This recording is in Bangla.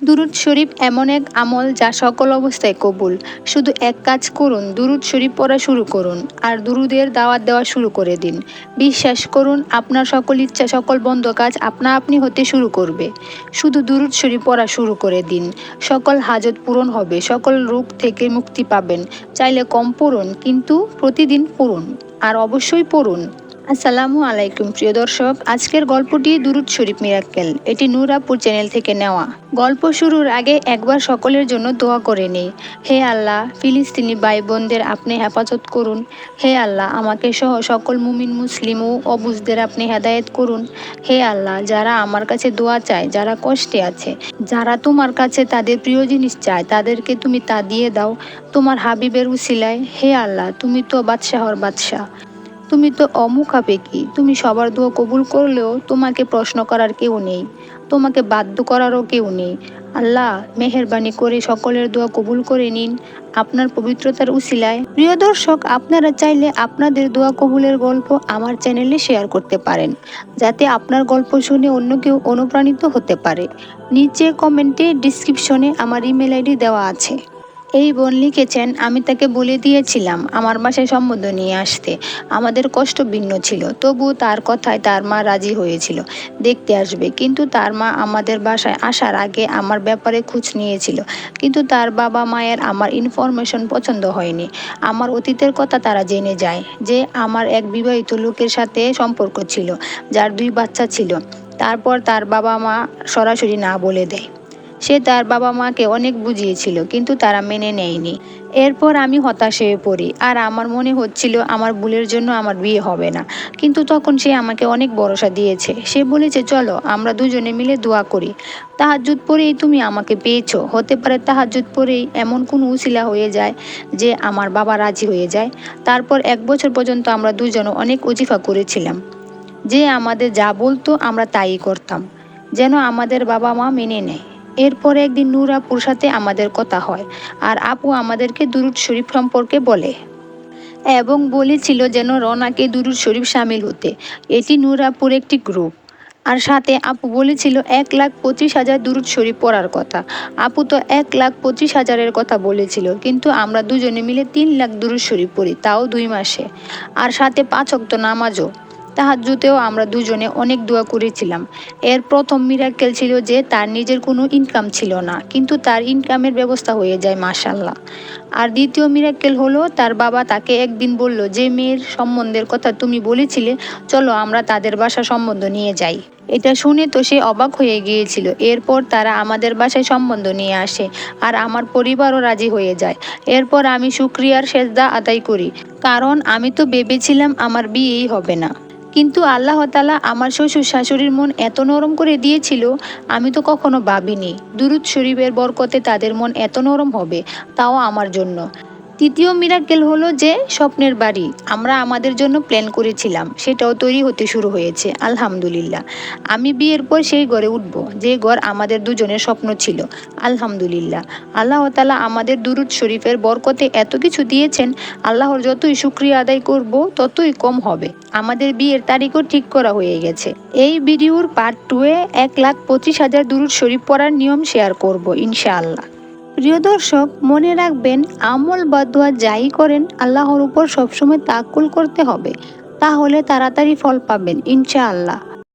দুরুদ শরীফ এমন এক আমল যা সকল অবস্থায় কবুল। শুধু এক কাজ করুন, দুরুদ শরীফ পড়া শুরু করুন আর দুরুদের দাওয়াত দেওয়া শুরু করে দিন। বিশ্বাস করুন, আপনার সকল ইচ্ছা, সকল বন্ধ কাজ আপনা আপনি হতে শুরু করবে। শুধু দুরুদ শরীফ পড়া শুরু করে দিন, সকল হাজত পূরণ হবে, সকল রোগ থেকে মুক্তি পাবেন। চাইলে কম পড়ুন, কিন্তু প্রতিদিন পড়ুন, আর অবশ্যই পড়ুন। আসসালামু আলাইকুম প্রিয় দর্শক, আজকের গল্পটি দুরুদ শরীফ মিরাক্কেল। এটি নূর আপুর চ্যানেল থেকে নেওয়া। গল্প শুরুর আগে একবার সকলের জন্য দোয়া করে নেই। হে আল্লাহ, ফিলিস্তিনি ভাই বোনদের আপনি হেফাজত করুন। হে আল্লাহ, আমাকে সহ সকল মুমিন মুসলিম ও অবুঝদের আপনি হেদায়েত করুন। হে আল্লাহ, যারা আমার কাছে দোয়া চায়, যারা কষ্টে আছে, যারা তোমার কাছে তাদের প্রিয় জিনিস চায়, তাদেরকে তুমি তা দিয়ে দাও তোমার হাবিবের উসিলায়। হে আল্লাহ, তুমি তো বাদশাহর বাদশাহ, তুমি তো অমুখাপেক্ষী, তুমি সবার দোয়া কবুল করলেও তোমাকে প্রশ্ন করার কেউ নেই, তোমাকে বাধ্য করারও কেউ নেই। আল্লাহ, মেহেরবানি করে সকলের দোয়া কবুল করে নিন আপনার পবিত্রতার উসিলায়। প্রিয় দর্শক, আপনারা চাইলে আপনাদের দোয়া কবুলের গল্প আমার চ্যানেলে শেয়ার করতে পারেন, যাতে আপনার গল্প শুনে অন্য কেউ অনুপ্রাণিত হতে পারে। নিচে কমেন্টে ডিসক্রিপশনে আমার ইমেল আইডি দেওয়া আছে। এই বোন লিখেছেন, আমি তাকে বলে দিয়েছিলাম আমার বাসায় সম্বন্ধ নিয়ে আসতে। আমাদের কষ্ট ভিন্ন ছিল, তবু তার কথায় তার মা রাজি হয়েছিল দেখতে আসবে। কিন্তু তার মা আমাদের বাসায় আসার আগে আমার ব্যাপারে খোঁজ নিয়েছিল, কিন্তু তার বাবা মায়ের আমার ইনফরমেশন পছন্দ হয়নি। আমার অতীতের কথা তারা জেনে যায়, যে আমার এক বিবাহিত লোকের সাথে সম্পর্ক ছিল, যার 2 বাচ্চা ছিল। তারপর তার বাবা মা সরাসরি না বলে দেয়। সে তার বাবা মাকে অনেক বুঝিয়েছিল, কিন্তু তারা মেনে নেয়নি। এরপর আমি হতাশ হয়ে পড়ি, আর আমার মনে হচ্ছিল আমার ভুলের জন্য আমার বিয়ে হবে না। কিন্তু তখন সে আমাকে অনেক ভরসা দিয়েছে। সে বলেছে, চলো আমরা দুজনে মিলে দোয়া করি। তাহাজ্জুদ পড়েই তুমি আমাকে পেয়েছো, হতে পারে তাহাজ্জুদ পড়েই এমন কোনো উসিলা হয়ে যায় যে আমার বাবা রাজি হয়ে যায়। তারপর 1 বছর পর্যন্ত আমরা দুজন অনেক ওজিফা করেছিলাম, যে আমাদের যা বলতো আমরা তাই করতাম, যেন আমাদের বাবা মা মেনে নেয়। এরপর একদিন নূর আপুর সাথে আমাদের কথা হয়, আর আপু আমাদেরকে দুরুদ শরীফ সম্পর্কে বলে এবং বলেছিল যেন রনাকে দুরুদ শরীফ শামিল হতে। এটি নূর আপুর একটি গ্রুপ। আর সাথে আপু বলেছিল 1,25,000 দুরুদ শরীফ পড়ার কথা। আপু তো 1,25,000-এর কথা বলেছিল, কিন্তু আমরা দুজনে মিলে 3 লাখ দুরুদ শরীফ পড়ি, তাও 2 মাসে। আর সাথে 5 ওয়াক্ত নামাজও। তাহাজ্জুদেও আমরা দুজনে অনেক দোয়া করেছিলাম। এর প্রথম মিরাক্কেল ছিল যে তার নিজের কোনো ইনকাম ছিল না, কিন্তু তার ইনকামের ব্যবস্থা হয়ে যায়, মাশাআল্লাহ। আর দ্বিতীয় মিরাক্কেল হলো, তার বাবা তাকে একদিন বলল, যে মেয়ের সম্বন্ধের কথা তুমি বলেছিলে, চলো আমরা তাদের বাসা সম্বন্ধ নিয়ে যাই। এটা শুনে তো সে অবাক হয়ে গিয়েছিল। এরপর তারা আমাদের বাসায় সম্বন্ধ নিয়ে আসে, আর আমার পরিবারও রাজি হয়ে যায়। এরপর আমি শুকরিয়ার সেজদা আদায় করি, কারণ আমি তো ভেবেছিলাম আমার বিয়েই হবে না। কিন্তু আল্লাহ তাআলা আমার শ্বশুর শাশুড়ির মন এত নরম করে দিয়েছিল, আমি তো কখনো ভাবিনি দুরুদ শরীফের বরকতে তাদের মন এত নরম হবে, তাও আমার জন্য। তৃতীয় মিরাক্কেল হলো যে স্বপ্নের বাড়ি আমরা আমাদের জন্য প্ল্যান করেছিলাম, সেটাও তৈরি হতে শুরু হয়েছে, আলহামদুলিল্লাহ। আমি বিয়ের পর সেই ঘরে উঠব, যে ঘর আমাদের দুজনের স্বপ্ন ছিল, আলহামদুলিল্লাহ। আল্লাহ তাআলা আমাদের দুরুদ শরীফের বরকতে এত কিছু দিয়েছেন, আল্লাহর যতই শুকরিয়া আদায় করব ততই কম হবে। আমাদের বিয়ের তারিখও ঠিক করা হয়ে গেছে। এই ভিডিওর পার্ট 2-এ 1,25,000 দুরুদ শরীফ পড়ার নিয়ম শেয়ার করব ইনশাআল্লাহ। প্রিয় দর্শক, মনে রাখবেন, আমল বা দোয়া যাই করেন আল্লাহর উপর সবসময় তাওয়াক্কুল করতে হবে, তাহলে তাড়াতাড়ি ফল পাবেন ইনশাআল্লাহ।